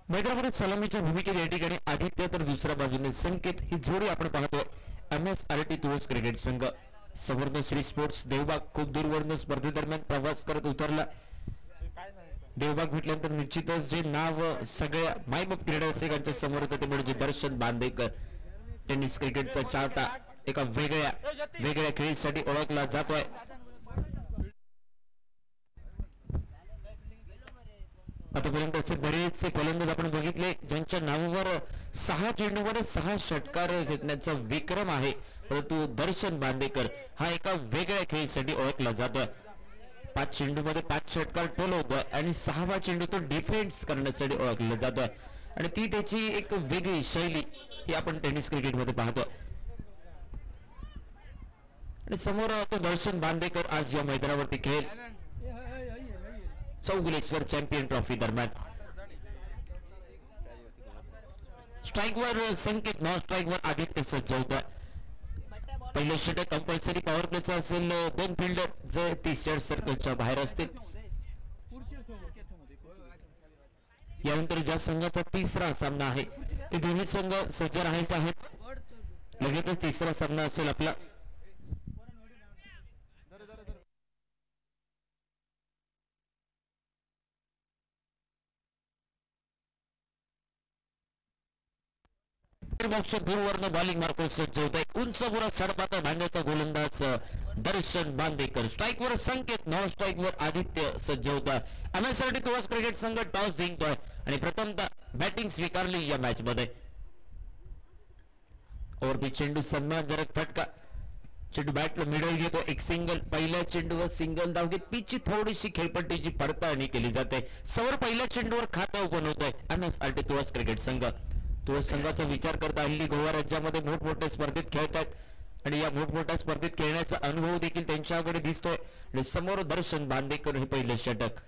मैदानामध्ये सलामीच्या भूमिकेत या ठिकाणी आदित्य तर दुसऱ्या बाजूने संकेत ही जोडी आपण पाहतोय. MSRT तुळस क्रिकेट संघ सवर्ण श्री स्पोर्ट्स देवबाग खूप दूरवरून स्पर्धेदरम्यान प्रवास करत उतरला. देवबाग म्हटल्यानंतर निश्चितच जे नाव सगळ्या मायबाप क्रीडा रसिकांच्या समोर होतं ते म्हणजे दर्शन बांदेकर. टेनिस क्रिकेटचा चाहता एका वेगळ्या खेळीसाठी ओळखला जातोय. आतापर्यंत असे बरेचसे फलंदाज आपण बघितले ज्यांच्या नावावर 6 चेंडूमध्ये 6 षटकार घेतण्याचा विक्रम आहे, परंतु दर्शन बांदेकर हा एका वेगळ्या खेळीसाठी ओळखला जातोय. 5 चेंडूमध्ये 5 षटकार टोलवतोय आणि 6वा चेंडू तो डिफेन्स करण्यासाठी ओळखला जातोय आणि ती त्याची एक वेगळी शैली ही आपण टेनिस क्रिकेटमध्ये पाहतोय. आणि समोर तो दर्शन बांदेकर आज या मैदानावरती खेळ चौगुलेश्वर चॅम्पियन ट्रॉफी दरम्यान. स्ट्राईकवर संकेत, नॉन स्ट्राईकवर आदित्य सज्ज होता. पहिले षटक कंपल्सरी पॉवर प्लेचा असेल. 2 फिल्डर जे 30 सर्कलच्या बाहेर असतील. यानंतर ज्या संघाचा तिसरा सामना आहे ते दोन्ही संघ सज्ज राहायचे आहेत. लगेचच तिसरा सामना असेल आपला. बॉक्स दूरवरनं बॉलिंग मार्कर सज्ज होत आहे. उंच पुरा सडपातळ भांड्याचा गोलंदाज दर्शन बांदेकर. स्ट्राईकवर संकेत, नॉन स्ट्राईकवर आदित्य सज्ज होता. MSRT तुळस क्रिकेट संघ टॉस जिंकतोय आणि प्रथमतः बॅटिंग स्वीकारली या मॅच मध्ये. ओव्हरपिच चेंडू सन्मानजनक फटका. चेंडू बॅटला मिडल घेतो. एक सिंगल. पहिल्या चेंडूवर सिंगल धाव घेत पिचची थोडीशी खेळपट्टीची पडताळणी केली जाते. सवर पहिल्या चेंडूवर खातं ओपन होत आहे MSRT तुळस क्रिकेट संघ. तुळस संघाचा विचार करता हल्ली गोवा राज्यामध्ये मोठमोठ्या स्पर्धेत खेळतात आणि या मोठमोठ्या स्पर्धेत खेळण्याचा अनुभव देखील त्यांच्याकडे दिसतोय. आणि समोर दर्शन बांदेकर हे पहिले षटक.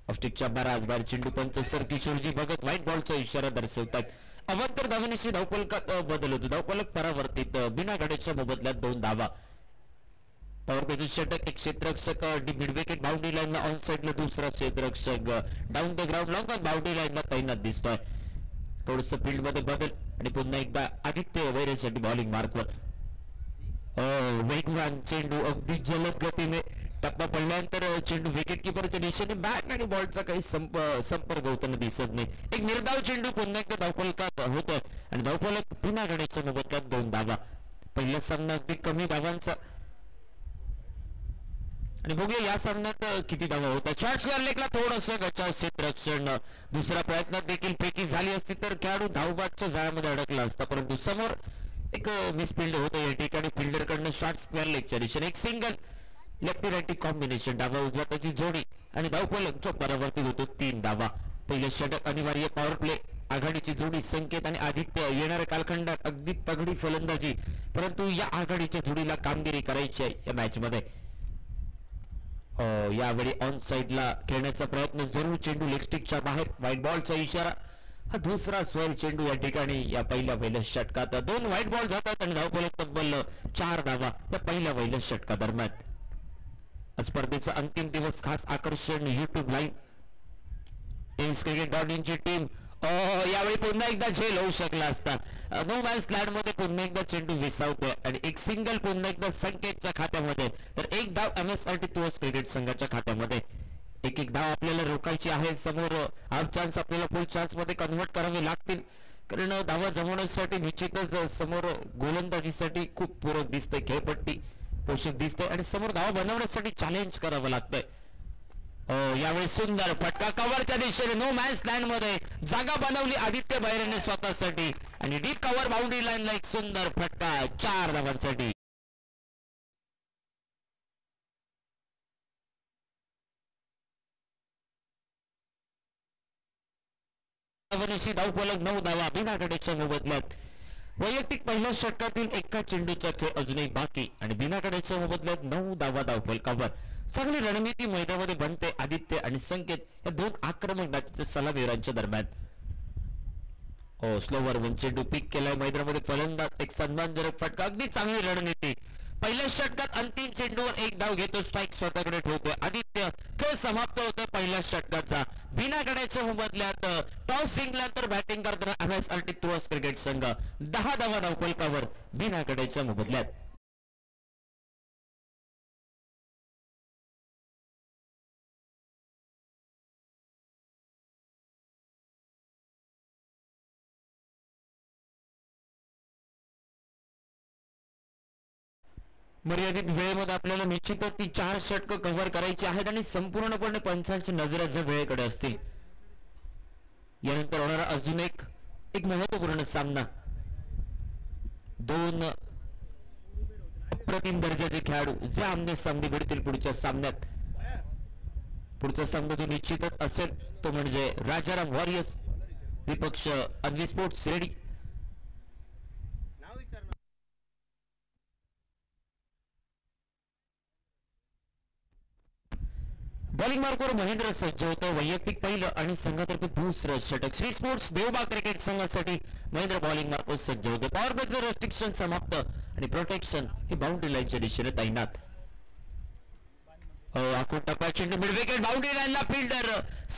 ऑफस्टिकच्या बराच बाहेर चेंडू पंच सर किशोरजी भगत व्हाईट बॉलचा इशारा दर्शवतात. अवांतर धावनेशी धावफलकात बदल होतो. धावफलक परावर्तित. बिना गड्याच्या मोबदल्यात 2 धावा. पॉवर प्लेचं षटक. एक क्षेत्ररक्षक मिड विकेट बाउंड्री लाईनला ऑन साइडला, दुसरा क्षेत्ररक्षक down the ground long boundary लाईनला तैनात दिसतोय. थोडस फील्ड मध्ये बदल आणि पुन्हा एकदा आदित्य वैरेसाठी बॉलिंग मार्कवर. वेगवान चेंडू अगदी जलद गतीने टप्पा पडल्यानंतर चेंडू विकेट किपरच्या दिशेने बॅट आणि बॉलचा काही संपर्क होताना दिसत नाही. एक निर्धाव चेंडू पुन्हा एकदा धावफलकात होतोय आणि धावफलक बिना गड्याच्या मोबदल्यात 2 धावा. पहिला सामना अगदी कमी धावांचा आणि बघूया या सामन्यात किती धावा होतात. शॉर्ट स्क्वेअर लेगला थोडंसं गच्चाव क्षेत्ररक्षण. दुसऱ्या प्रयत्नात देखील फेकी झाली असती तर खेळाडू धावबादच्या जाळ्यामध्ये अडकला असता, परंतु समोर एक मिसफिल्ड होतं या ठिकाणी फिल्डरकडनं शॉर्ट स्क्वेअर लेगच्या दिशेने. एक सिंगल. Lefty righty combination. डावा उजवा त्याची जोडी आणि धावफलक जो परावर्तित होतो 3 धावा. पहिले षटक अनिवार्य पॉवर प्ले. आघाडीची जोडी संकेत आणि आदित्य. येणाऱ्या कालखंडात अगदी तगडी फलंदाजी, परंतु या आघाडीच्या जोडीला कामगिरी करायची आहे या मॅच मध्ये. यावेळी ऑन साइडला खेळण्याचा प्रयत्न जरूर. चेंडू लेगस्टिकच्या बाहेर. व्हाईट बॉलचा इशारा. हा दुसरा स्वेल चेंडू या ठिकाणी या पहिल्या षटकात. 2 व्हाईट बॉल जातात आणि धावफलक तब्बल 4 धावा या पहिल्या षटका दरम्यान. स्पर्धेचा अंतिम दिवस. खास आकर्षण युट्यूब लाईव्ह. टेनिस क्रिकेट.in ची टीम यावेळी पुन्हा एकदा झेल होऊ शकला असता. नो मॅन्स लँड मध्ये पुन्हा एकदा चेंडू विसावतोय आणि एक सिंगल पुन्हा एकदा संकेतच्या खात्यामध्ये, तर एक धाव MSRT तुळस क्रिकेट संघाच्या खात्यामध्ये. एक धाव आपल्याला रोखायची आहे. समोर हाफ चान्स आपल्याला फुल चान्स मध्ये कन्व्हर्ट करावे लागतील, कारण धावा जमवण्यासाठी निश्चितच समोर गोलंदाजीसाठी खूप पूरक दिसते. खेळपट्टी पोषक दिसते आणि समोर धावा बनवण्यासाठी चॅलेंज करावं लागतंय. यावेळी सुंदर फटका कव्हरच्या दिशेने. नो मॅन्स लँड मध्ये जागा बनवली आदित्य बैरेने स्वतःसाठी आणि डीप कव्हर बाउंड्री लाईनला एक सुंदर फटका 4 धावांसाठी. धावफलक 9 धावा बिना गड्याच्या मोबदल्यात. वैयक्तिक पहिल्या षटकातील एका चेंडूचा खेळ अजूनही बाकी आणि बिना गड्याच्या मोबदल्यात 9 धावा धावफलकावर. चांगली रणनीती मैदानामध्ये बनते. आदित्य आणि संकेत या 2 आक्रमक बॅटच्या सलामीवीरांच्या दरम्यान. स्लोवर वन चेंडू पिक केलाय मैदानामध्ये फलंदाज. एक सन्मानजनक फटका. अगदी चांगली रणनीती. पहिल्या षटकात अंतिम चेंडूवर एक धाव घेतो, स्ट्राईक स्वतःकडे ठेवतोय आदित्य. खेळ समाप्त होतोय पहिल्या षटकाचा. बिना गड्याच्या मोबदल्यात टॉस जिंकल्यानंतर बॅटिंग करताना MSRT तुळस क्रिकेट संघ 10 धावा धावफलकावर बिना गड्याच्या मोबदल्यात. मर्यादित वेळेमध्ये आपल्याला निश्चितच ती 4 षटकं कव्हर करायची आहेत आणि संपूर्णपणे पंचांची नजरेच्या वेळेकडे असतील. यानंतर होणारा अजून एक महत्वपूर्ण सामना. दोन अप्रतिम दर्जाचे खेळाडू जे आमने सामने भिडतील पुढच्या सामन्यात. पुढचा सामना जो निश्चितच असेल तो म्हणजे राजाराम वॉरियर्स विपक्ष अन्वी स्पोर्ट्स रेडी. बॉलिंग मार्कवर महेंद्र सज्ज होतो. वैयक्तिक पहिलं आणि संघातर्फे दुसरं षटक. श्री स्पोर्ट्स देवबाग क्रिकेट संघासाठी महेंद्र बॉलिंग मार्कवर सज्ज होतो. पॉवर प्लेचं रेस्ट्रिक्शन समाप्त आणि प्रोटेक्शन हे बाउंड्री लाईनच्या दिशेने तैनात. चेंडू मिड विकेट बाउंड्री लाईनला फिल्डर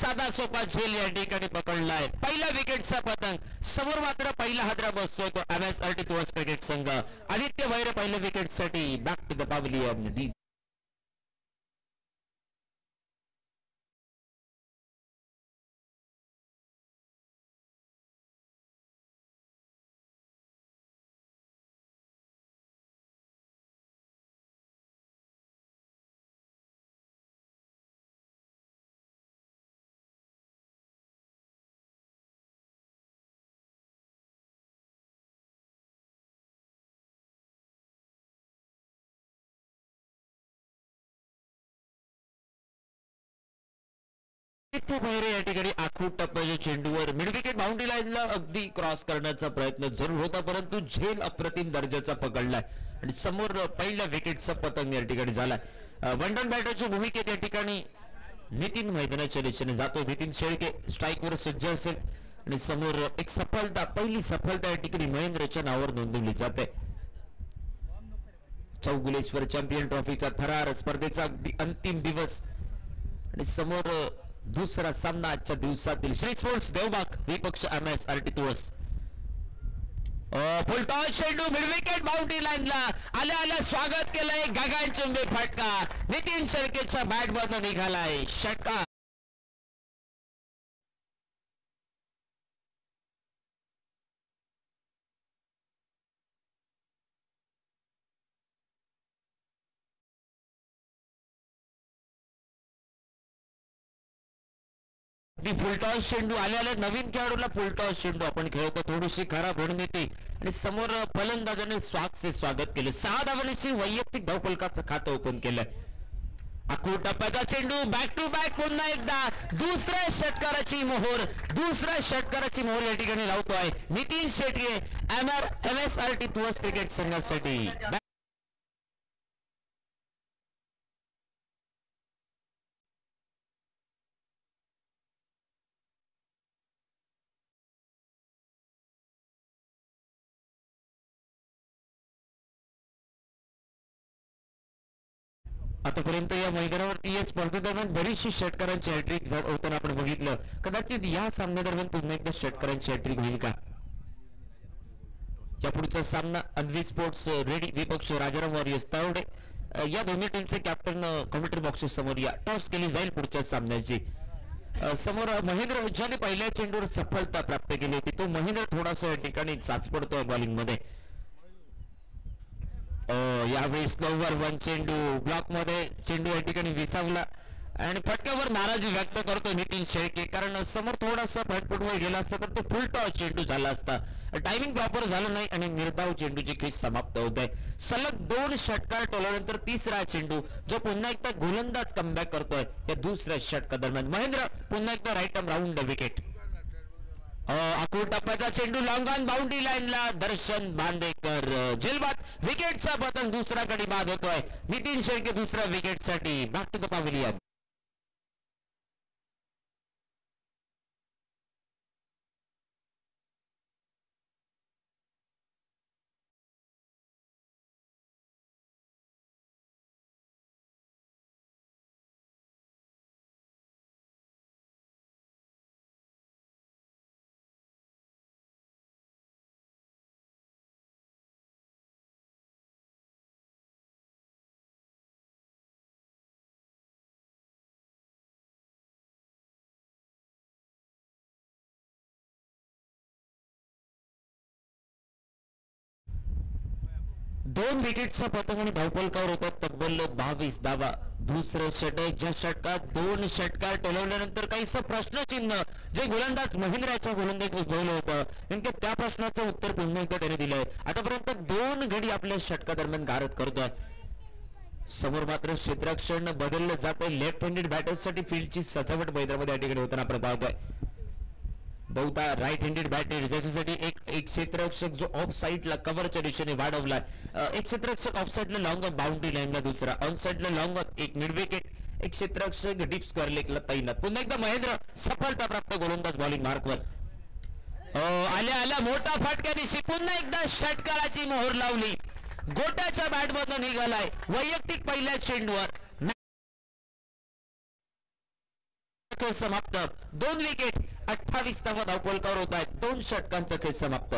साधा सोपा झेल या ठिकाणी पकडलाय. पहिल्या विकेटचा पतंग. समोर मात्र पहिला हादरा बसतोय तो MSRT तुळस क्रिकेट संघ. आदित्य भैर पहिल्या विकेटसाठी back to the pavilion. Bhaire या ठिकाणी आखूड टप्प्याच्या चेंडूवर मिड विकेट बाउंड्री लाईनला अगदी क्रॉस करण्याचा प्रयत्न जरूर होता, परंतु झेल अप्रतिम दर्जाचा पकडलाय आणि समोर पहिल्या विकेटचा पतंग या ठिकाणी झालाय. वनडन बॅटरच्या भूमिकेत या ठिकाणी नितीन मैदानाच्या दिशेने जातो. नितीन शेळके स्ट्राईकवर सज्ज असेल आणि समोर एक सफलता, पहिली सफलता या ठिकाणी महेंद्रच्या नावावर नोंदवली जाते. चौगुलेश्वर चॅम्पियन ट्रॉफीचा थरार स्पर्धेचा अगदी अंतिम दिवस आणि समोर दुसरा सामना आजच्या दिवसातील. श्री स्पोर्ट्स देवबाग विपक्ष MSRT तुळस. फुलटॉस चेंडू मिड विकेट बाउंड्री लाईनला आल्या आल्या स्वागत केलंय. गगनचुंबी फटका नितीन शेळकेच्या बॅट मधून निघालाय. षटकार. फुलटॉस चेंडू आलेल्या नवीन खेळाडूला फुलटॉस चेंडू आपण खेळतो. थोडीशी खराब रणनीती आणि समोर फलंदाजाने स्वागत केले. 6 धावांची वैयक्तिक धावफलकाचं खातं ओपन केलंय. आखूड टप्प्याचा चेंडू बॅक टू बॅक पुन्हा एकदा दुसऱ्या षटकाराची मोहोर या ठिकाणी लावतोय नितीन शेट्ये MSRT तुळस क्रिकेट संघासाठी. आतापर्यंत या मैदानावरती या स्पर्धेदरम्यान बरीचशी षटकारांची हॅट्रिक होताना आपण बघितलं. कदाचित या सामन्यादरम्यान पुन्हा एकदा षटकारांची हॅट्रिक होईल का? या पुढचा सामना अन्वी स्पोर्ट्स रेडी विपक्ष राजाराम वॉरियर्स तावडे. या दोन्ही टीमचे कॅप्टन कॉमेंट्री बॉक्सेस समोर या. टॉस केली जाईल पुढच्या सामन्याची. समोर महेंद्र ज्याने पहिल्या चेंडूवर सफलता प्राप्त केली होती तो महेंद्र थोडासा या ठिकाणी चाचपडतोय बॉलिंग मध्ये. यावेळी स्लोवर वन चेंडू ब्लॉक मध्ये चेंडू या ठिकाणी विसावला आणि फटक्यावर नाराजी व्यक्त करतो नितीन शेळके, कारण समोर थोडासा फटफुटवर गेला असता तर तो फुल टॉस चेंडू झाला असता. टायमिंग प्रॉपर झालं नाही आणि निर्धाव चेंडूची खेच समाप्त होत आहे. सलग 2 षटकार टोलल्यानंतर तिसरा चेंडू जो पुन्हा एकदा गोलंदाज कमबॅक करतोय या दुसऱ्या षटका दरम्यान. महेंद्र पुन्हा एकदा राईट आर्म राऊंड विकेट. आखूड टप्प्याचा चेंडू लॉंग ऑन बाउंड्री लाईनला दर्शन बांदेकर झेलबाद. विकेटचा पतंग दुसरा गडी बाद होतोय. नितीन शेळके दुसऱ्या विकेटसाठी बॅक टू द पॅव्हिलियन. दोन विकेटचा पतंग आणि धावफलकावर होतात तब्बल 22 धावा. दुसरं षटक, ज्या षटकात दोन षटकार टोलवल्यानंतर काहीसं प्रश्नचिन्ह जे गोलंदाज महेंद्राच्या गोलंदाज उद्भवलं होतं, नेमकं त्या प्रश्नाचं उत्तर पुन्हा एकदा त्याने दिलंय. आतापर्यंत दोन गडी आपल्या षटकादरम्यान गारद करतोय. समोर मात्र क्षेत्ररक्षण बदललं जात आहे. लेफ्ट हँडेड बॅटर्ससाठी फील्डची सजावट मैदानामध्ये या ठिकाणी होताना आपण पाहतोय. बहुता राईट हँडेड बॅटर ज्याच्यासाठी एक एक क्षेत्ररक्षक जो ऑफ साईडला कव्हरच्या दिशेने वाढवलाय. एक क्षेत्ररक्षक ऑफ साईडला लॉंग बाउंड्री लाईनला, दुसरा ऑन साईडला लॉंग एक मिड विकेट, एक क्षेत्ररक्षक डीप स्क्वेअर लेगला तैनात. पुन्हा एकदा महेंद्र सफलता प्राप्त गोलंदाज बॉलिंग मार्कवर. आल्या आल्या मोठा फटक्याने पुन्हा एकदा षटकाराची मोहर लावली. गोट्याच्या बॅटमधून निघालाय वैयक्तिक पहिल्या चेंडूवर. समाप्त. दोन विकेट, 28 धावा धावफलकावर होत आहेत. दोन षटकांचा खेळ समाप्त.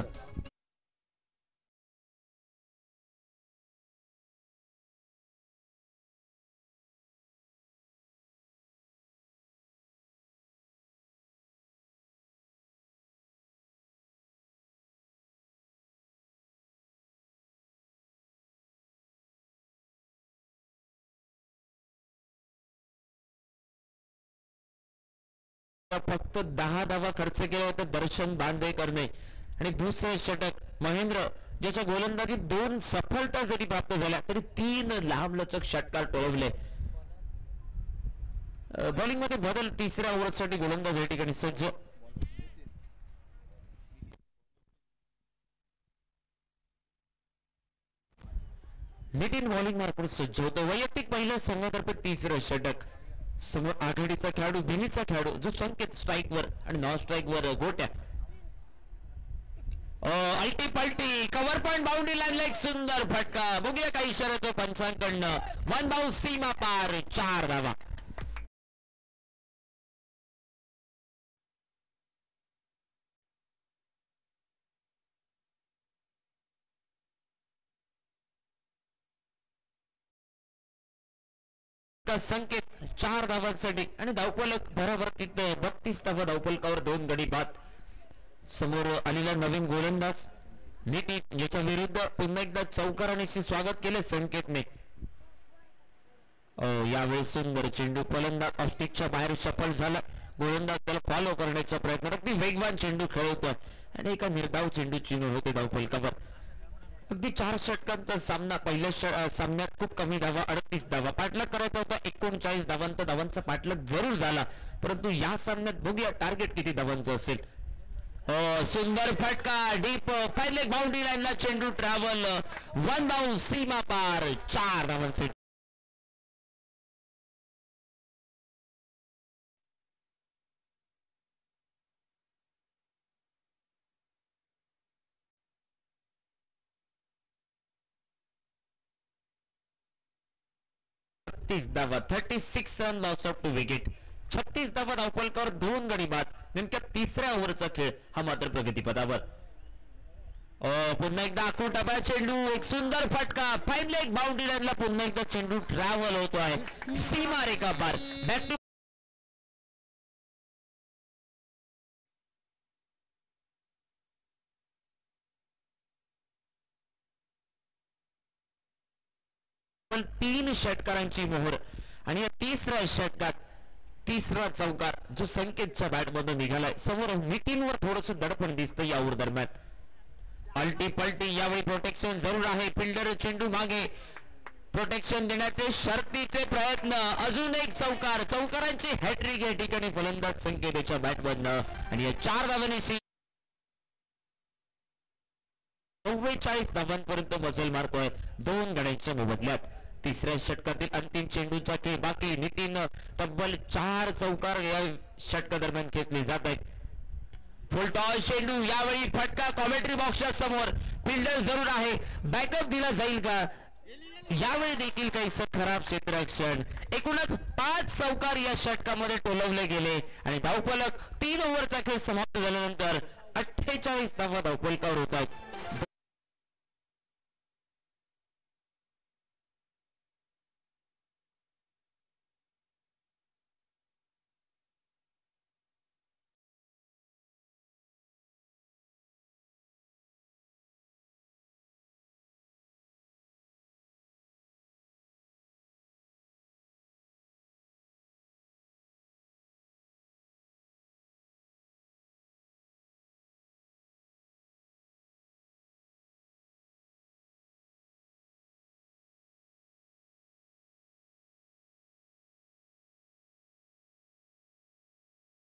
फक्त 10 धावा खर्च केला होता दर्शन बांदेकरने. आणि दुसरे षटक महेंद्र ज्याच्या गोलंदाजीत दोन सफलता जरी प्राप्त झाल्या तरी तीन लांबलचक षटकार टोळवले. बॉलिंग मध्ये बदल तिसऱ्या ओव्हरसाठी गोलंदाज या ठिकाणी सज्ज. नितीन बॉलिंग मार्कवर सज्ज होतो. वैयक्तिक पहिलं संघातर्फे तिसरं षटक. समोर आघाडीचा खेळाडू भिनीचा खेळाडू जो संकेत स्ट्राईकवर आणि नॉन स्ट्राईकवर गोट्या. अल्टी पलटी कव्हर पॉइंट बाउंड्री लाईनला एक सुंदर फटका. बघूया काही इशारा पंचांकडनं. वन बाउंस सीमा पार, 4 धावा. संकेत 4 धावांसाठी आणि धावफलक बरोबर तिथे 32 धावा धावफलकावर, 2 गडी बाद. समोर आलेला नवीन गोलंदाज नितीन ज्याच्या विरुद्ध पुन्हा एकदा चौकारानेशी स्वागत केले संकेतने. यावेळी सुंदर चेंडू फलंदाज ऑस्टिकच्या बाहेर सफल झाला. गोलंदाज त्याला फॉलो करण्याचा प्रयत्न, अगदी वेगवान चेंडू खेळवतोय आणि एका निर्धाव चेंडूची नोंद होते धावफलकावर. अगदी 4 षटकांचा सामना. पहिल्या सामन्यात खूप कमी धावा, 38 धावा पाठलाग करायचा होता. 39 धावांचा पाठलाग जरूर झाला, परंतु या सामन्यात बघूया टार्गेट किती धावांचं असेल. सुंदर फटका डीप पहिले बाउंड्री लाईनला चेंडू ट्रॅव्हल. वन बाउंस सीमा पार, 4 धावांचे. धावा, 36 रन लॉस ऑफ 2 विकेट. 36 धावा धावफलकावर, 2 गडी बाद. नेमक्या तिसऱ्या ओव्हरचा खेळ हा मात्र प्रगतीपदावर. पुन्हा एकदा आखून टप्या चेंडू, एक सुंदर फटका फाईन लेग बाउंड्री लाईनला. पुन्हा एकदा चेंडू ट्रॅव्हल होतो आहे सीमा रेखा पार. बॅक टू तीन षटकारांची मोहर आणि या तिसऱ्या षटकात तिसरा चौकार जो संकेतच्या बॅटमधून निघालाय. समोर नितीनवर थोडस दडपण दिसतं या ओव्हर दरम्यान. अल्टी पलटी, यावेळी प्रोटेक्शन जरूर आहे. फिल्डर चेंडू मागे, प्रोटेक्शन देण्याचे शर्तीचे प्रयत्न. अजून एक चौकार, चौकारांची हॅट्रिक या ठिकाणी फलंदाज संकेतच्या बॅटमधनं. आणि या 4 धावांनी 44 धावांपर्यंत मजल मारतोय 2 गड्यांच्या मोबदल्यात. तिसऱ्या षटकातील अंतिम चेंडूचा खेळ बाकी. नितीन तब्बल 4 चौकार या षटका दरम्यान खेचले जात आहेत. फुलटॉस चेंडू, यावेळी फटका कॉमेंट्री बॉक्सच्या समोर. फिल्डर जरूर आहे, बॅकअप दिला जाईल का? यावेळी देखील काहीसं खराब क्षेत्ररक्षण. एकूणच 5 चौकार या षटकामध्ये टोलवले गेले आणि धावफलक 3 ओव्हरचा खेळ समाप्त झाल्यानंतर 48 धावा धावफलकावर होत आहेत.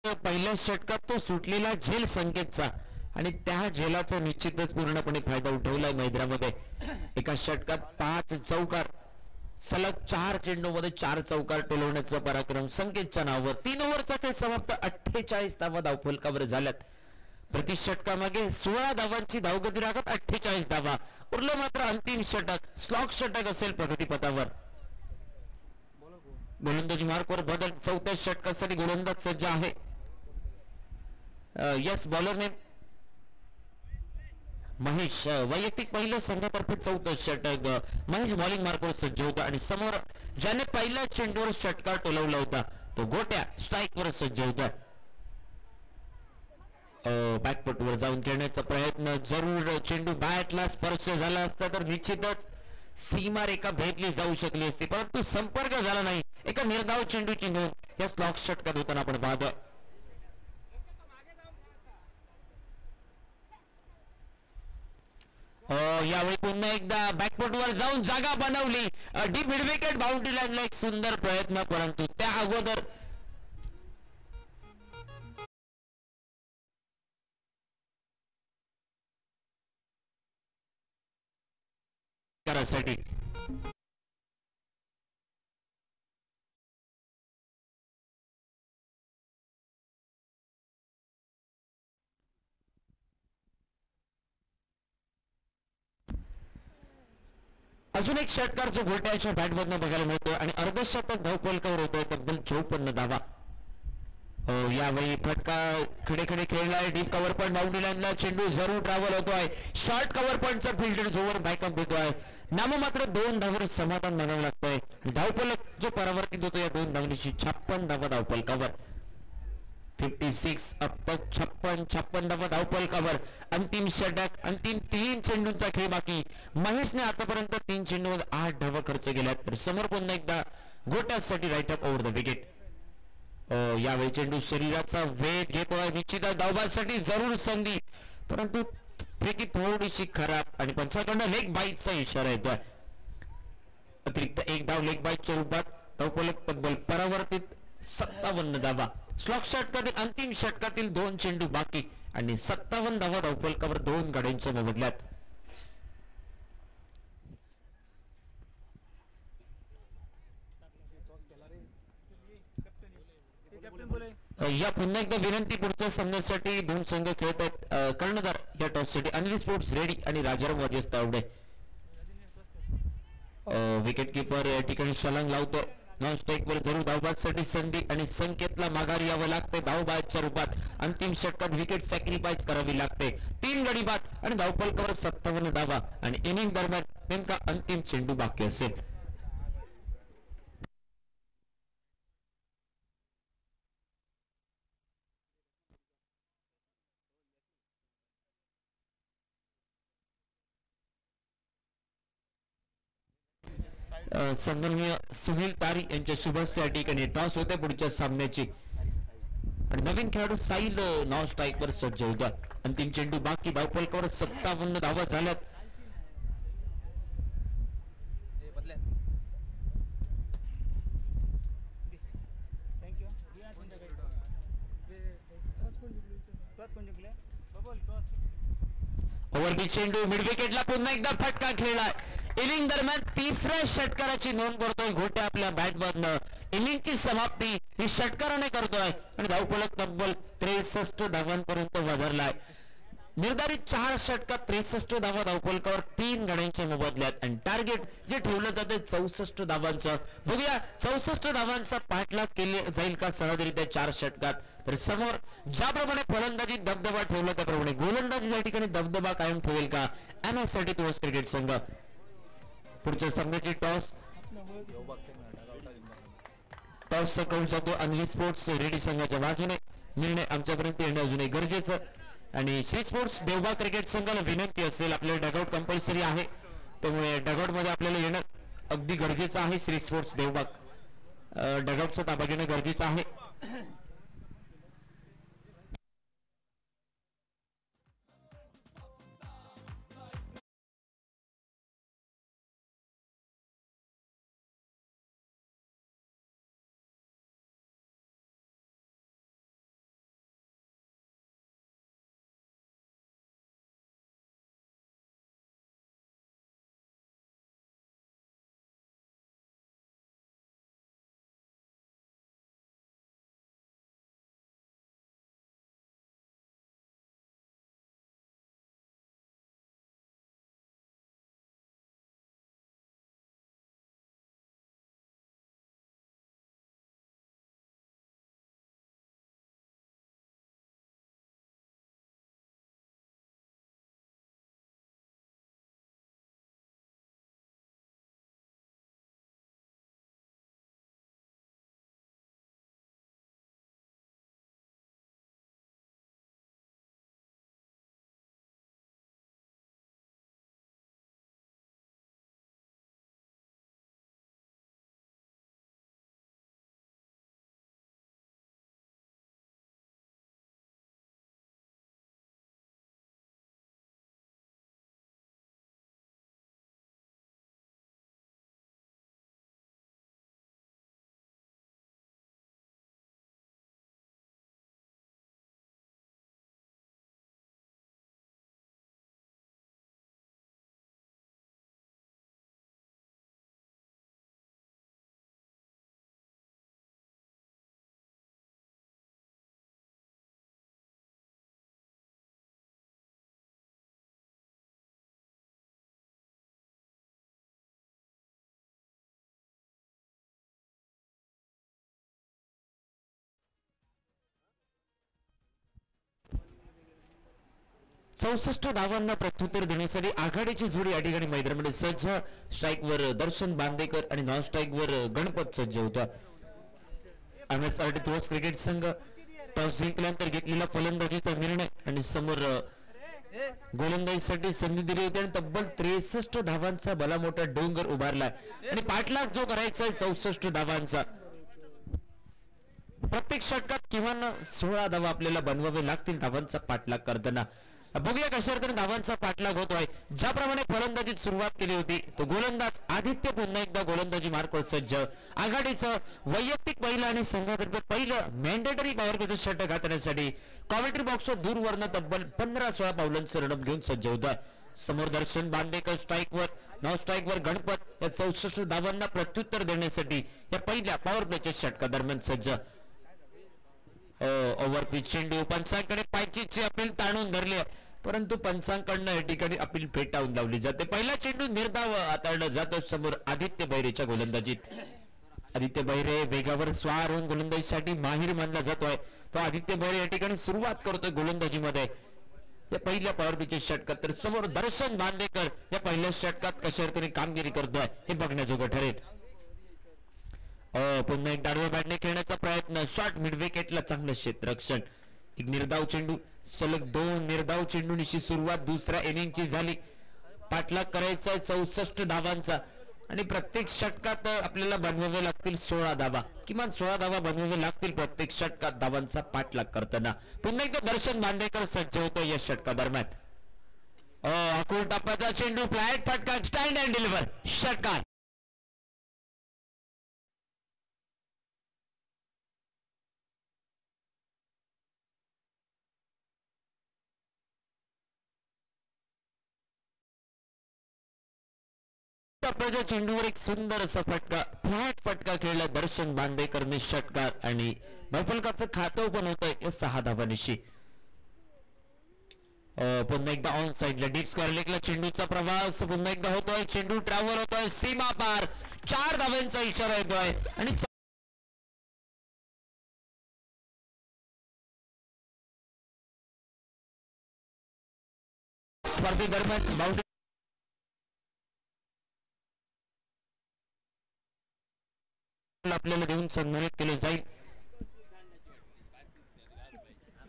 पहिल्या षटकात तो सुटलेला झेल संकेतचा आणि त्या झेलाचा निश्चितच पूर्णपणे फायदा उठवलाय मैदानामध्ये. एका षटकात 5 चौकार, सलग 4 चेंडूमध्ये 4 चौकार टोलवण्याचा पराक्रम संकेतच्या नावावर. 3 ओव्हरचा खेळ समाप्त. 48 धावा धावफलकावर झाल्यात. प्रति षटकामागे 16 धावांची धावगती राखत 48 धावा. उरलं मात्र अंतिम षटक, स्लॉग षटक असेल प्रगतीपथावर. गोलंदाजी मार्कवर बदल. चौथ्या षटकासाठी गोलंदाज सज्ज आहे. यस बॉलरने महेश वैयक्तिक पहिलं संघातर्फे चौथं षटक. महेश बॉलिंग मार्कवर सज्ज होता आणि समोर ज्याने पहिल्या चेंडूवर षटकार टोलवला होता तो गोट्या स्ट्राईकवर सज्ज होता. बॅकफुटवर जाऊन खेळण्याचा प्रयत्न. जरूर चेंडू बॅटला स्पर्श झाला असता तर निश्चितच सीमा रेखा भेटली जाऊ शकली असती, परंतु संपर्क झाला नाही. एका निर्धाव चेंडूची नोंद या स्लॉग षटकात होताना आपण पाहतो. यावेळी पुन्हा एकदा बॅकफुटवर जाऊन जागा बनवली. डीप मिड विकेट बाउंड्री लाईनला एक सुंदर प्रयत्न, परंतु त्या अगोदर करासाठी अजून एक षटकार जो घोट्याच्या बॅटमधनं बघायला मिळतोय आणि अर्धशतक धावफलकावर होतोय तब्बल 54 धावा. यावेळी फटका खडे खडे खेळलाय. डीप कव्हर पॉइंट बाउंड्री लाईनला चेंडू जरूर ट्रॅव्हल होतोय. शॉर्ट कव्हर पॉइंटचा फिल्डर जोवर बॅकअप देतोय. नाममात्र 2 धावांवर समाधान मानावं लागतंय. धावफलक जो परावर्तित होतो या 2 धावांची 56 धावा धावफलकावर. 56 अब तक 56 धावा धावफलकावर. अंतिम षटक, अंतिम 3 चेंडूंचा खेळ बाकी. महेशने आतापर्यंत 3 चेंडूवर 8 धावा खर्च केल्यात. तर समोर पुन्हा एकदा गोट्यासाठी right up over the wicket. यावेळी चेंडू शरीराचा वेध घेतोय. निश्चितच धावबासाठी जरूर संधी, परंतु फेकी थोडीशी खराब आणि पंचाकडनं लेग बाईटचा इशारा येतोय. अतिरिक्त 1 धाव लेग बाईटच्या रूपात. धावफलक तब्बल परावर्तित 57 धावा. स्लॉग षटकातील अंतिम षटकातील 2 चेंडू बाकी आणि 57 धावा धावफलकावर 2 गाड्यांच्या मोबदल्यात. या पुन्हा एकदा विनंती, पुढच्या संघासाठी 2 संघ खेळत आहेत. कर्णधार या टॉससाठी अनिल स्पोर्ट्स रेडी आणि Rajaram vases Tawde. Wicket keeper या ठिकाणी शलांग लावतो. नॉन स्ट्राईक वर जरूर धावबाजसाठी संधी आणि संकेतला माघार यावं लागते धावबाजच्या रूपात. अंतिम षटकात विकेट सॅक्रिफाईस करावी लागते. 3 गडी बाद आणि धावफलकावर 57 धावा आणि इनिंग दरम्यान नेमका अंतिम चेंडू बाकी असेल. सन्माननीय सुनील तारी यांच्या शुभेच्छा या ठिकाणी. टॉस होते पुढच्या सामन्याची आणि नवीन खेळाडू साईल नॉन स्ट्राईक वर सज्ज होता. अंतिम चेंडू बाकी. धावफलकावर 57 धावा झाल्यात. ओव्हर बी चेंडू मिड विकेटला पुन्हा एकदा फटका खेळलाय. इनिंग दरम्यान 3ऱ्या षटकाराची नोंद करतोय घोटे आपल्या बॅटमधनं. इनिंगची समाप्ती ही षटकाराने करतोय आणि धावफलक तब्बल 63 धावांपर्यंत वधारलाय. निर्धारित 4 षटकात 63 धावा धावफलकावर 3 गड्यांच्या मोबदल्यात आणि टार्गेट जे ठेवलं जाते 64 धावांचं. बघूया 64 धावांचा पाठलाग केले जाईल का सहजरित्या 4 षटकात. तर समोर ज्याप्रमाणे फलंदाजी दबदबा ठेवला त्याप्रमाणे गोलंदाजी या ठिकाणी दबदबा कायम ठेवेल का एमएससाठी तुळस क्रिकेट संघ. पुढच्या सामन्याची टॉसचा कौल जातो अनिल स्पोर्ट्स रेडी संघाच्या बाजूने. निर्णय आमच्यापर्यंत येणं अजूनही गरजेचं आणि श्री स्पोर्ट्स देवबाग क्रिकेट संघाला विनंती असेल, आपल्याला डगआउट कंपल्सरी आहे, त्यामुळे डगआउट मध्ये आपल्याला येणं अगदी गरजेचं आहे. श्री स्पोर्ट्स देवबाग डगआउटचा ताबा घेणं गरजेचं आहे. 64 धावांना प्रत्युत्तर देण्यासाठी आघाडीची जोडी या ठिकाणी मैदानामध्ये सज्ज. स्ट्राईकवर दर्शन बांदेकर आणि नॉन स्ट्राईकवर गणपत सज्ज होता. MSRD तुळस क्रिकेट संघ टॉस जिंकल्यानंतर घेतलेला फलंदाजीचा निर्णय आणि समोर गोलंदाजीसाठी संधी दिली होती आणि तब्बल 63 धावांचा भला मोठा डोंगर उभारलाय आणि पाठलाग जो करायचा आहे 64 धावांचा. प्रत्येक षटकात किमान 16 धावा आपल्याला बनवावे लागतील धावांचा पाठलाग करताना. बघूया कशा रीतीने धावांचा पाठलाग होतोय. ज्याप्रमाणे फलंदाजीत सुरुवात केली होती तो गोलंदाज आदित्य पुन्हा एकदा गोलंदाजी मार्कवर सज्ज. आघाडीचं वैयक्तिक पहिलं आणि संघातर्फे पहिलं मॅन्डेटरी पॉवर प्लेचं षटक गाठण्यासाठी कॉमेंट्री बॉक्सवर दूरवरनं तब्बल 15-16 पावलांचं रणप घेऊन सज्ज होता. समोर दर्शन बांदेकर स्ट्राईकवर, नॉन स्ट्राईकवर गणपत या 64 धावांना प्रत्युत्तर देण्यासाठी या पहिल्या पॉवर प्लेच्या षटकादरम्यान सज्ज. ओव्हरपिच चेंडू पंचांकडे पायचीची अपील ताणून धरली परंतु पंचांकडनं या ठिकाणी अपील फेटाळून लावली जाते. पहिला चेंडू निर्धाव हाताळला जातो समोर आदित्य बहिरेच्या गोलंदाजीत. आदित्य बहिरे वेगावर स्वार होऊन गोलंदाजीसाठी माहिर मानला जातोय. तो आदित्य बहिरे या ठिकाणी सुरुवात करतोय गोलंदाजीमध्ये या पहिल्या पॉवर प्लेच्या षटकात. तर समोर दर्शन बांदेकर या पहिल्या षटकात कशा रीतीने कामगिरी करतोय हे बघण्याजोगं ठरेल. पुन्हा एक डाडव्या बॅटने खेळण्याचा प्रयत्न, शॉर्ट मिड विकेटला चांगलं क्षेत्ररक्षण. एक निर्धाव चेंडू, सलग 2 निर्धाव चेंडूंची सुरुवात दुसऱ्या इनिंगची झाली. पाठलाग करायचा 64 धावांचा आणि प्रत्येक षटकात आपल्याला बनवावे लागतील 16 धावा, किमान 16 धावा बनवावे लागतील प्रत्येक षटकात धावांचा पाठलाग करताना. पुन्हा एकदा दर्शन बांदेकर सज्ज होतो या षटका दरम्यान. आकुल टप्प्याचा चेंडू, फ्लॅट फटका, स्टँड अँड डिलिव्हर, षटकार. टप्प्याच्या चेंडूवर एक सुंदर असा फटका, फ्लॅट फटका खेळला दर्शन बांदेकरने, षटकार आणि धावफलकाचं खातं पण होतंय या 6 धावांशी. पुन्हा एकदा ऑन साइडला डीप स्क्वेअर लेगला चेंडूचा प्रवास पुन्हा एकदा होतोय. चेंडू ट्रॅव्हल होतोय सीमा पार, 4 धावांचा इशारा येतोय आणि स्पर्धेदरम्यान बाउंड्री आपल्याला देऊन सन्मानित केले जाईल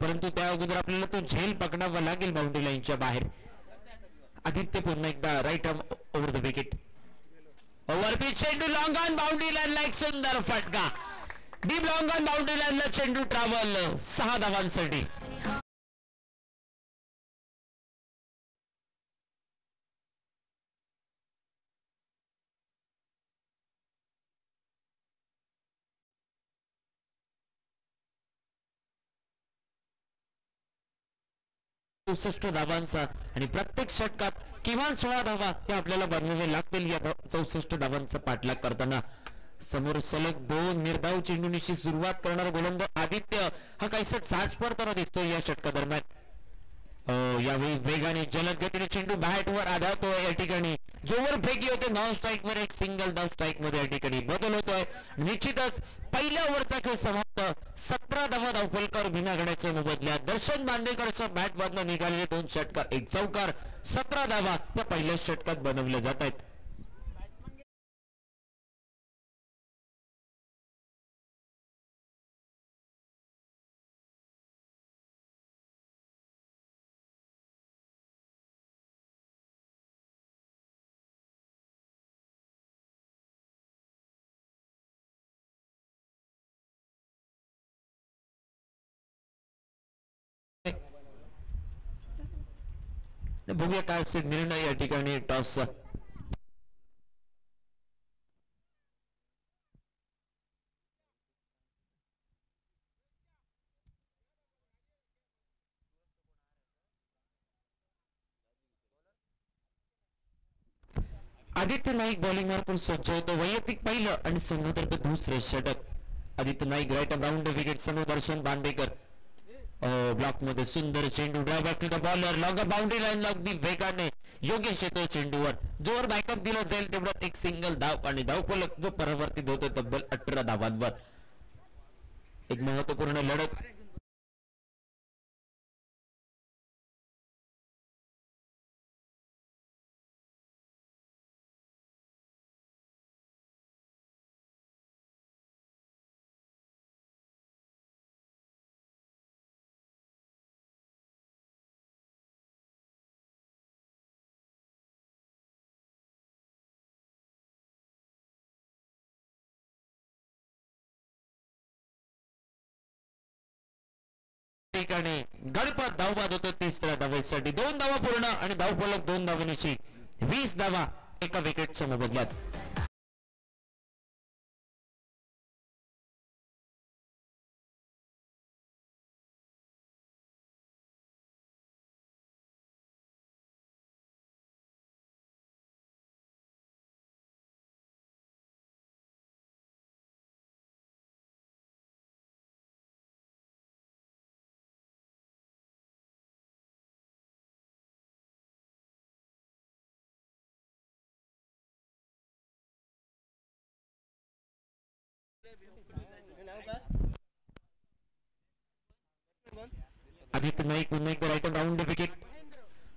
परंतु त्या अगोदर आपल्याला तो झेल पकडावा लागेल बाउंड्री लाईनच्या बाहेर. आदित्य पुन्हा एकदा right arm over the wicket. Overpitch चेंडू लॉंग ऑन बाउंड्री लाईनला एक सुंदर फटका, डीप लॉंग ऑन बाउंड्री लाईनला चेंडू ट्रॅव्हल, 6 धावांसाठी. धावांचा आणि प्रत्येक षटकात किमान 16 धावा हे आपल्याला बनवावे लागतील या 64 धावांचा पाठलाग करताना. समोर सलग 2 निर्धाव चेंडूंची सुरुवात करणारा गोलंदाज आदित्य हा काहीसा साज पडताना दिसतोय या षटका दरम्यान. यावेळी वेगाने जलद गतीने चेंडू बॅटवर आधारतोय या ठिकाणी. जोवर फेकी होते नॉन स्ट्राईक वर एक सिंगल धाव स्ट्राईक मध्ये या ठिकाणी बदल होतोय. निश्चितच पहिल्या ओव्हरचा खेळ समाप्त, 17 धावा धावफलकावर बिना गड्याच्या मोबदल्यात. दर्शन बांदेकरच्या बॅट मधनं निघालेले 2 षटकार, 1 चौकार, 17 धावा या पहिल्या षटकात बनवल्या जात आहेत. बघूया काय असेल निर्णय या ठिकाणी टॉसचा. आदित्य नाईक बॉलिंग मार्कवर सज्ज होतो. वैयक्तिक पहिलं आणि संघातर्फे दुसरे षटक. Aditya Naik right round wicket समोर दर्शन बांदेकर. ब्लॉक मध्ये सुंदर चेंडू, drive back to the bowler, long boundary line अगदी वेगाने योगेश येतो चेंडूवर. जोर बॅकअप दिला जाईल तेवढ्यात एक सिंगल धाव आणि धावफलक जो परावर्तित होतो तब्बल 18 धावांवर. एक महत्वपूर्ण लढत ठिकाणी गणपत धावबाद होतो तिसऱ्या धावेसाठी 2 धावा पूर्ण आणि धावफलक 2 धावांची 20 धावा एका विकेटच्या मोबदल्यात. आदित्य नाईक पुन्हा एकदा right round wicket.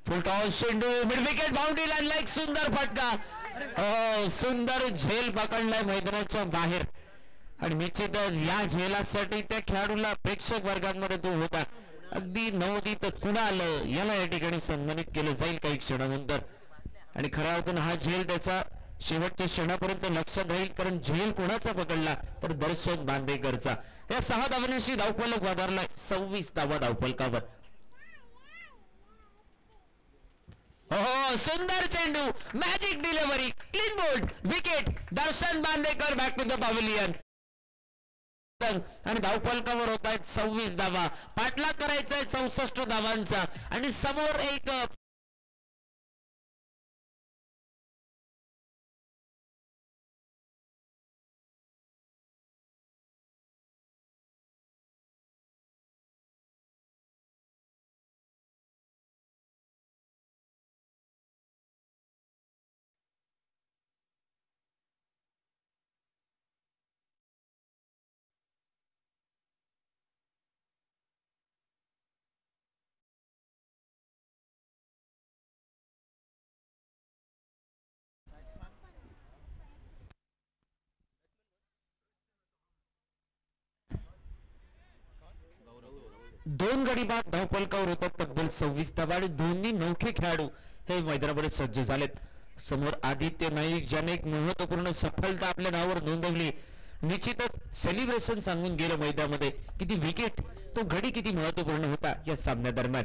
Full toss चेंडू मिड विकेट बाउंड्री लाईन ला एक सुंदर फटका. सुंदर झेल पकडलाय मैदानाच्या बाहेर आणि निश्चितच या झेलासाठी त्या खेळाडूला प्रेक्षक वर्गांमध्ये तो होता. अगदी नवोदित कुणाल याला या ठिकाणी सन्मानित केलं जाईल काही क्षणानंतर आणि खऱ्या अर्थानं हा झेल त्याचा शेवटच्या क्षणापर्यंत लक्षात राहील कारण झेल कोणाचा पकडला तर दर्शन बांदेकरचा. या 6 धावांशी धावफलक वाधारलाय 26 धावा धावफलकावर. सुंदर चेंडू magic delivery clean bowled wicket Darshan Bandekar back to the pavilion आणि धावफलकावर होत आहेत 26 धावा. पाठलाग करायचा आहे 64 धावांचा आणि समोर एक दोन गडी बाद धावफलकावर होतात तब्बल 26 धावा आणि दोन्ही नौखे खेळाडू हे मैदानामध्ये सज्ज झालेत. समोर आदित्य नाईक ज्याने एक महत्वपूर्ण सफलता आपल्या नावावर नोंदवली. निश्चितच सेलिब्रेशन सांगून गेलं मैदानामध्ये किती विकेट तो घडी किती महत्वपूर्ण होता या सामन्यादरम्यान.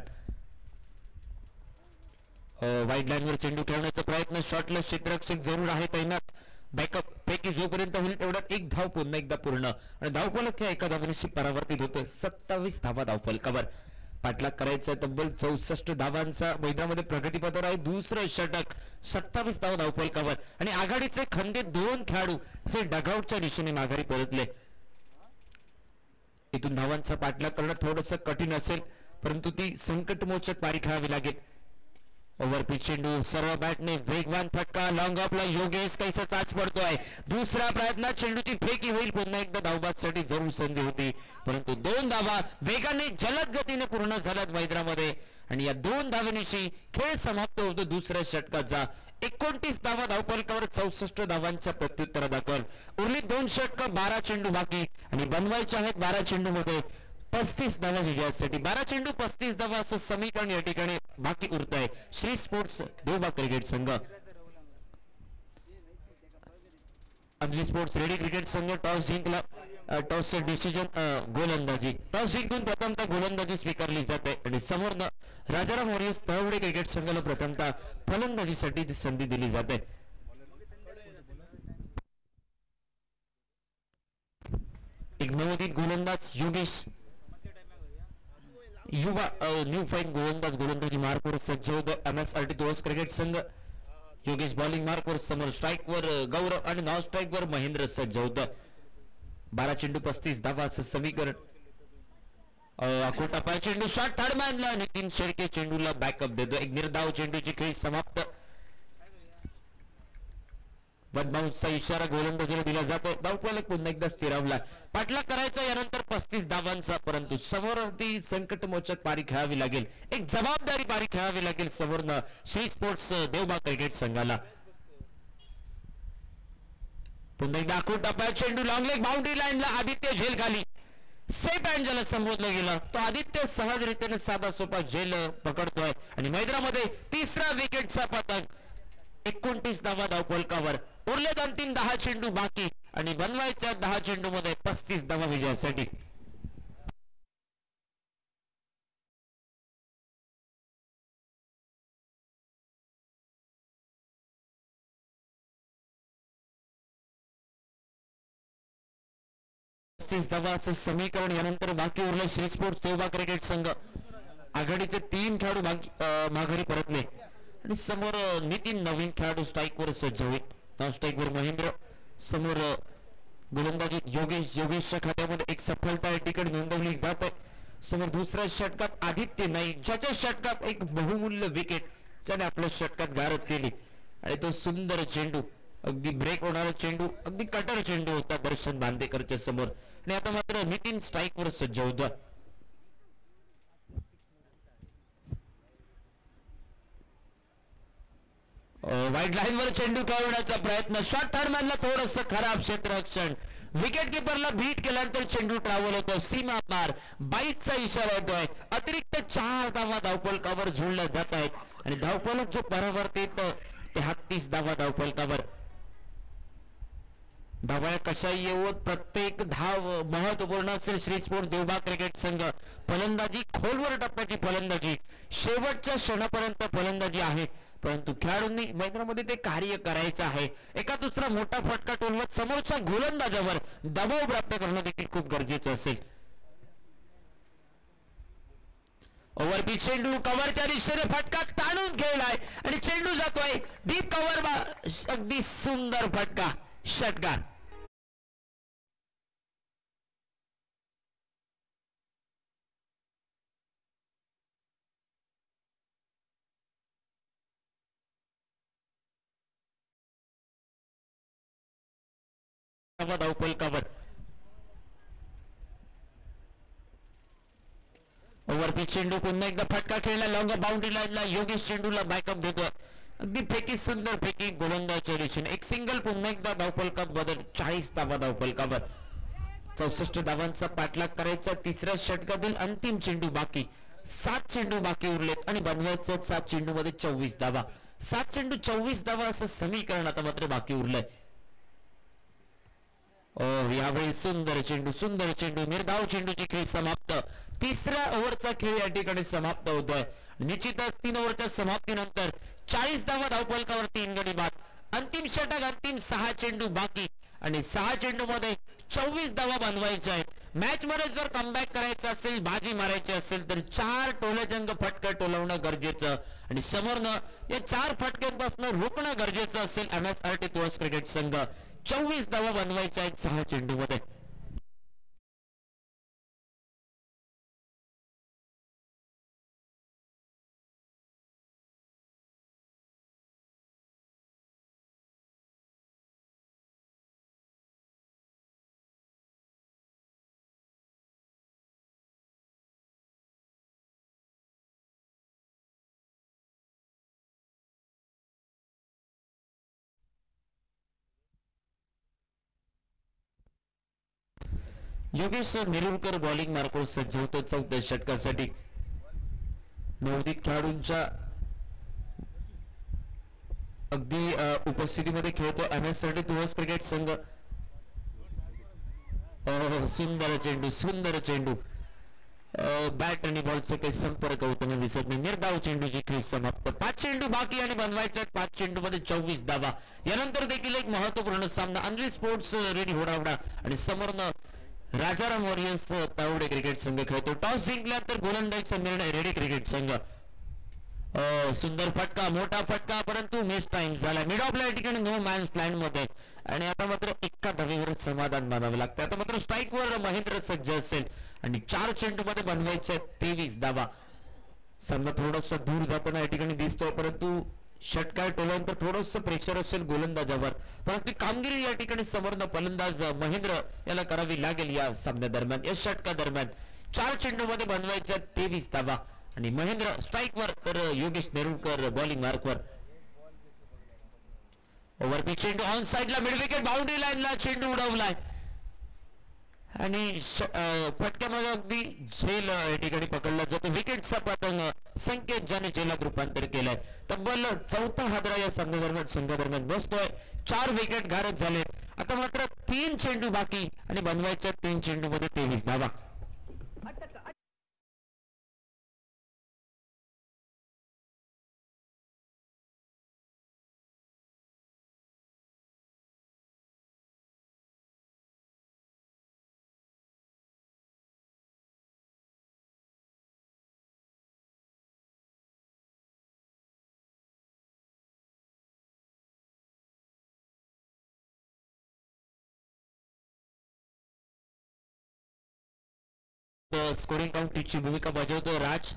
वाईड लाईनवर चेंडू खेळण्याचा प्रयत्न शॉटलेस क्षेत्ररक्षक जरूर आहे तैनात. बॅकअप पैकी जोपर्यंत होईल तेवढ्यात एक धाव पुन्हा एकदा पूर्ण आणि धावफलक एका धावेशी परावर्तित होतं 27 धावा धावफलकावर. पाठलाग करायचा तब्बल 64 धावांचा मैदानामध्ये प्रगतीपथावर आहे. दुसरं षटक 27 धावा धावफलकावर आणि आघाडीचे खंडे 2 खेळाडू जे डगआउटच्या दिशेने माघारी परतले. इथून धावांचा पाठलाग करणं थोडंसं कठीण असेल परंतु ती संकटमोचक पारी खेळावी लागेल. ओव्हर पिच चेंडू सर्व बॅटने वेगवान फटका लॉंग ऑफला योगेश कैसा चाच पडतोय. दुसऱ्या प्रयत्नात चेंडूची फेकी होईल पुन्हा एकदा धावबादसाठी जरूर संधी होती परंतु 2 धावा वेगाने जलद गतीने पूर्ण झाल्यात मैदानामध्ये आणि या 2 धावांशी खेळ समाप्त होतो दुसऱ्या षटकाचा. 29 धावा धावफलकावर 64 धावांच्या प्रत्युत्तरादाखल उरलीत 2 षटक 12 चेंडू बाकी आणि बनवायचे आहेत 12 चेंडू मध्ये 35 धावा विजयासाठी. 12 चेंडू 35 धावा असं समीकरण या ठिकाणी बाकी उरत आहे. श्री स्पोर्ट्स देवबाग क्रिकेट संघ अंजली स्पोर्ट्स रेडी क्रिकेट संघ टॉस जिंकला. टॉसचं डिसिजन गोलंदाजी टॉस जिंकून प्रथमतः गोलंदाजी स्वीकारली जाते आणि समोर राजाराम वॉरियर्स तळवडे क्रिकेट संघाला प्रथमतः फलंदाजीसाठी संधी दिली जाते. एक नवोदित गोलंदाज योगेश युवा न्यू फाईन गोलंदाजी मार्कवर सज्ज होतो MSRT दोस्त क्रिकेट संघ. योगेश बॉलिंग मार्कवर समोर स्ट्राईक वर गौरव आणि नॉन स्ट्राईक वर महेंद्र सज्ज होतं. 12 चेंडू 35 धावा असं समीकरण. अकोटा पाय चेंडू शॉट थर्ड मॅनला नितीन शेळके चेंडूला बॅकअप देतो. एक निर्धाव चेंडूची खेळी समाप्त. वन बाउन्सचा इशारा गोलंदाजीला दिला जातो. धावफलक पुन्हा एकदा स्थिरावला. पाठलाग करायचा यानंतर 35 धावांचा परंतु समोर ती संकटमोचक पारी खेळावी लागेल. एक जबाबदारी पारी खेळावी लागेल समोरनं श्री स्पोर्ट्स देवबाग क्रिकेट संघाला. पुन्हा एकदा अकोटा पाय चेंडू लॉंग लेग बाउंड्री लाईनला आदित्य झेल खाली सेफ हँड ज्याला संबोधलं गेलं तो आदित्य सहजरित्याने साधा सोपा झेल पकडतोय आणि मैदानामध्ये तिसरा विकेटचा पतंग. 29 धावा धावफलकावर उरलेत अंतिम 10 चेंडू बाकी आणि बनवायच्या 10 चेंडू मध्ये 35 धावा विजयासाठी. 35 धावा असं समीकरण. यानंतर बाकी उरलं श्री स्पोर्ट्स देवबा क्रिकेट संघ. आघाडीचे 3 खेळाडू माघारी परतले आणि समोर नितीन नवीन खेळाडू स्ट्राईकवर सज्ज होईल. नाव स्ट्राईकवर महेंद्र, समोर गोलंदाजीत योगेशच्या खात्यामध्ये एक सफलता या ठिकाणी नोंदवली जात आहे. समोर दुसऱ्या षटकात आदित्य नाईक, ज्याच्या षटकात एक बहुमूल्य विकेट ज्याने आपल्या षटकात गारद केली आणि तो सुंदर चेंडू, अगदी ब्रेक होणारा चेंडू, अगदी कटर चेंडू होता दर्शन बांदेकरच्या समोर. आणि आता मात्र नितीन स्ट्राईकवर सज्ज होता. वाईट लाईन वर चेंडू खेळवण्याचा प्रयत्न, शॉर्ट थर्ड मॅनला थोडस खराब क्षेत्ररक्षण, विकेट किपरला बीट केल्यानंतर चेंडू ट्रॅव्हल होतो सीमा पार, बाईकचा इशारा होतोय. अतिरिक्त 4 धावा धावफलकावर झुळल्या जात आहेत आणि धावफलक जो परावर्तित 33 धावा धावफलकावर. धावा कशाही येवत प्रत्येक धाव महत्वपूर्ण असेल. श्री स्पोर्ट्स देवबा क्रिकेट संघ फलंदाजी, खोलवर टप्प्याची फलंदाजी, शेवटच्या क्षणापर्यंत फलंदाजी आहे, परंतु खेळाडूंनी मैदानामध्ये ते कार्य करायचं आहे. एका दुसरा मोठा फटका टोलवत समोरच्या गोलंदाजावर दबाव प्राप्त करणं देखील खूप गरजेचं असेल. ओव्हर चेंडू कव्हरच्या दिशेने फटका ताणून खेळलाय आणि चेंडू जातोय डीप कव्हर, अगदी सुंदर फटका, षटकार. धावफलकावर ओव्हर चेंडू पुन्हा एकदा फटका खेळला लॉंग बाउंड्री लाईनला. योगेश चेंडूला बॅकअप देतोय, अगदी फेकी, सुंदर फेकी गोलंदाजच्या दिशेने. एक सिंगल, पुन्हा एकदा धावफलकात बदल. 40 धावा धावफलकावर. 64 धावांचा पाठलाग करायचा. तिसऱ्या षटकातील अंतिम चेंडू बाकी, 7 चेंडू बाकी उरलेत आणि बनवायचं 7 चेंडू मध्ये 24 धावा. 7 चेंडू 24 धावा असं समीकरण आता मात्र बाकी उरलंय. यावेळी सुंदर चेंडू, सुंदर चेंडू, निर्धाव चेंडूची खेळ समाप्त. तिसऱ्या ओव्हरचा खेळ या ठिकाणी समाप्त होतोय. निश्चितच 3 ओव्हरच्या समाप्तीनंतर 40 धावा धावफलकावर 3 गडी बाद. अंतिम षटक, अंतिम 6 चेंडू बाकी आणि 6 चेंडू मध्ये 24 धावा बनवायच्या आहेत. मॅच मध्ये जर कमबॅक करायचं असेल, बाजी मारायची असेल तर 4 टोलेजंग फटका टोलवणं गरजेचं आणि समोरनं या 4 फटक्यांपासून रोखणं गरजेचं असेल. MSRT तुळस क्रिकेट संघ 24 धावा बनवायच्या आहेत 6 चेंडू मध्ये. योगेश नेरुरकर बॉलिंग मार्कवर सज्ज होतो 4थ्या षटकासाठी. नवोदित खेळाडूंच्या अगदी उपस्थितीमध्ये खेळतो MSRT तुळस क्रिकेट संघ. सुंदर चेंडू, सुंदर चेंडू, बॅट आणि बॉलचा काही संपर्क होताना दिसत नाही. निर्धाव चेंडूची खेळ समाप्त. 5 चेंडू बाकी आणि बनवायचे 5 चेंडू मध्ये 24 धावा. यानंतर देखील एक महत्वपूर्ण सामना. अनरी स्पोर्ट्स रेडी होडावडा आणि समोरनं राजाराम वॉरियर्स तावडे क्रिकेट संघ खेळतो. टॉस जिंकल्यानंतर गोलंदाजीचा निर्णय रेडी क्रिकेट संघ. सुंदर फटका, मोठा फटका, परंतु मिस टाइम झाला. मिड ऑफ या ठिकाणी नो मॅन्स लँड मध्ये आणि आता मात्र एका धावेवर समाधान मानावं लागतं. आता मात्र स्ट्राईकवर महेंद्र सज्ज असेल आणि 4 चेंडू मध्ये बनवायचे 23 धावा. सामना थोडासा दूर जाताना या ठिकाणी दिसतोय, परंतु षटकार टोलल्यानंतर थोडस प्रेशर असेल गोलंदाजावर, परंतु कामगिरी या ठिकाणी समोरनं फलंदाज महेंद्र याला करावी लागेल या सामन्या दरम्यान, या षटका दरम्यान. 4 चेंडू मध्ये बनवायच्या 23 धावा आणि महेंद्र स्ट्राईकवर तर योगेश नेरुरकर बॉलिंग मार्कवर. ओव्हर पिच चेंडू ऑन साइडला, मिड विकेट बाउंड्री लाईनला चेंडू उडवलाय आणि फटक्यामध्ये अगदी झेल या ठिकाणी पकडला जातो. विकेटचा पतंग संकेत ज्याने झेलात रूपांतर केलंय. तब्बल 4था हादरा या संघादरम्यान बसतोय. 4 विकेट गारद झालेत. आता मात्र 3 चेंडू बाकी आणि बनवायच्या 3 चेंडू मध्ये 23 धावा. स्कोरिंग काउंटीची भूमिका बजावतोय राज.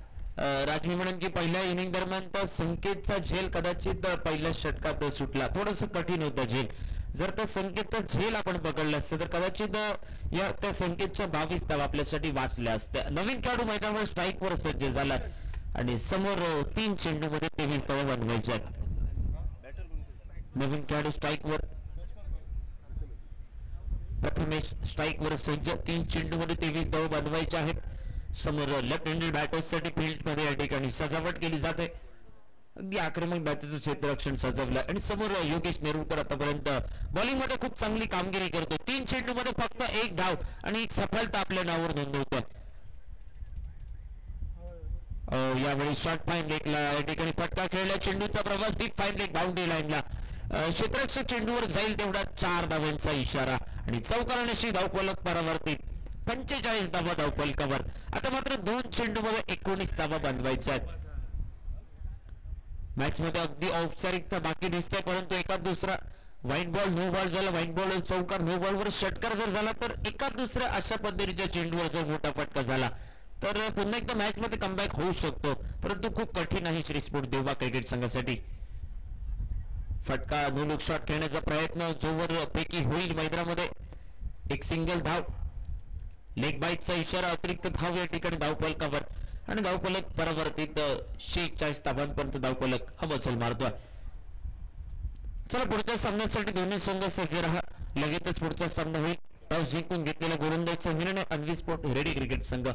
राज मी म्हणेन की पहिल्या इनिंग दरम्यान तर संकेतचा झेल कदाचित पहिल्या षटकात सुटला. थोडंसं कठीण होतं झेल. जर त्या संकेतचा झेल आपण पकडला असतं तर कदाचित या त्या संकेतच्या 22 धावा आपल्यासाठी वाचल्या असत्या. नवीन खेळाडू मैदानावर स्ट्राईकवर सज्ज झाला आणि समोर 3 चेंडूमध्ये 23 धावा बनवायच्या. नवीन खेळाडू स्ट्राईकवर, प्रथमेश स्ट्राईकवर सज्ज. 3 चेंडूमध्ये 23 धावा बनवायच्या आहेत. समोर लेफ्ट हँडेड बॅटर्ससाठी फील्ड मध्ये या ठिकाणी सजावट केली जाते. अगदी आक्रमक बॅटरचं क्षेत्ररक्षण सजवलं आणि समोर योगेश नेरुळकर आतापर्यंत बॉलिंग मध्ये खूप चांगली कामगिरी करतो. 3 चेंडूमध्ये फक्त 1 धाव आणि एक सफलता आपल्या नावावर नोंदवतोय. यावेळी शॉर्ट फाईन लेगला या ठिकाणी फटका खेळला. चेंडूचा प्रवास डीप फाईन लेग बाउंड्री लाईनला. क्षेत्ररक्षक चेंडूवर जाईल तेवढा 4 धावांचा इशारा आणि चौकारानेशी धावफलक परावर्तित. 45 धावा धावफलकावर. आता मात्र 2 चेंडूमध्ये 19 धावा बनवायच्या आहेत. मॅच मध्ये अगदी औपचारिकता बाकी दिसते, परंतु एका दुसरा व्हाईट बॉल नो बॉल झाला. व्हाईट बॉल चौकार, नो बॉल वर षटकार जर झाला तर एका दुसऱ्या अशा पद्धतीच्या चेंडूवर जर मोठा फटका झाला तर पुन्हा एकदा मॅच मध्ये कमबॅक होऊ शकतो, परंतु खूप कठीण आहे श्रीस्पोर्ट देवबाग क्रिकेट संघासाठी. फटका नो लुक शॉट खेळण्याचा प्रयत्न जोवर पैकी होईल मैदानामध्ये. एक सिंगल धाव, लेग बाईटचा इशारा, अतिरिक्त धाव या ठिकाणी धावफलकावर आणि धावफलक परावर्तित. 46 धावांपर्यंत धावफलक हा बसल मारतोय. चला पुढच्या सामन्यासाठी दोन्ही संघ सज्ज राहा. लगेचच पुढचा सामना होईल. टॉस जिंकून घेतलेला गोलंदाजीचा निर्णय अन्वी स्पोर्ट रेडी क्रिकेट संघ.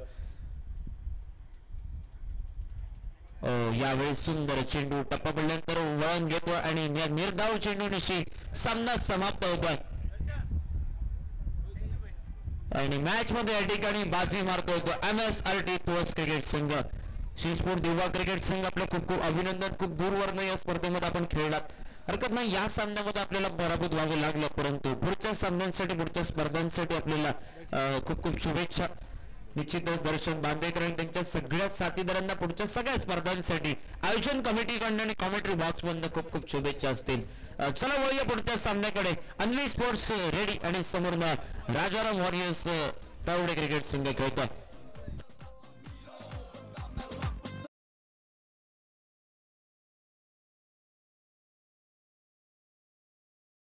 यावेळी सुंदर चेंडू टप्पा पडल्यानंतर वळण घेतो आणि निर्धाव चेंडूनिशी सामना समाप्त होतोय आणि मॅच मध्ये या ठिकाणी बाजी मारतोय तो MSRT तुळस क्रिकेट संघ. श्रीस्पोर्ट देवबाग क्रिकेट संघ आपलं खूप खूप अभिनंदन. खूप दूरवरनं या स्पर्धेमध्ये आपण खेळलात. हरकत नाही, या सामन्यामध्ये आपल्याला पराभूत व्हावं लागलं, परंतु पुढच्या सामन्यांसाठी, पुढच्या स्पर्धांसाठी आपल्याला खूप खूप शुभेच्छा. निश्चितच दर्शन बांदेकर आणि त्यांच्या सगळ्या साथीदारांना पुढच्या सगळ्या स्पर्धांसाठी आयोजन कमिटीकडनं आणि कॉमेंट्री बॉक्स मधनं खूप खूप शुभेच्छा असतील. चला वळूया पुढच्या सामन्याकडे. अन्वी स्पोर्ट्स रेडी आणि समोर राजाराम वॉरियर्स तावडे क्रिकेट संघ खेळतो.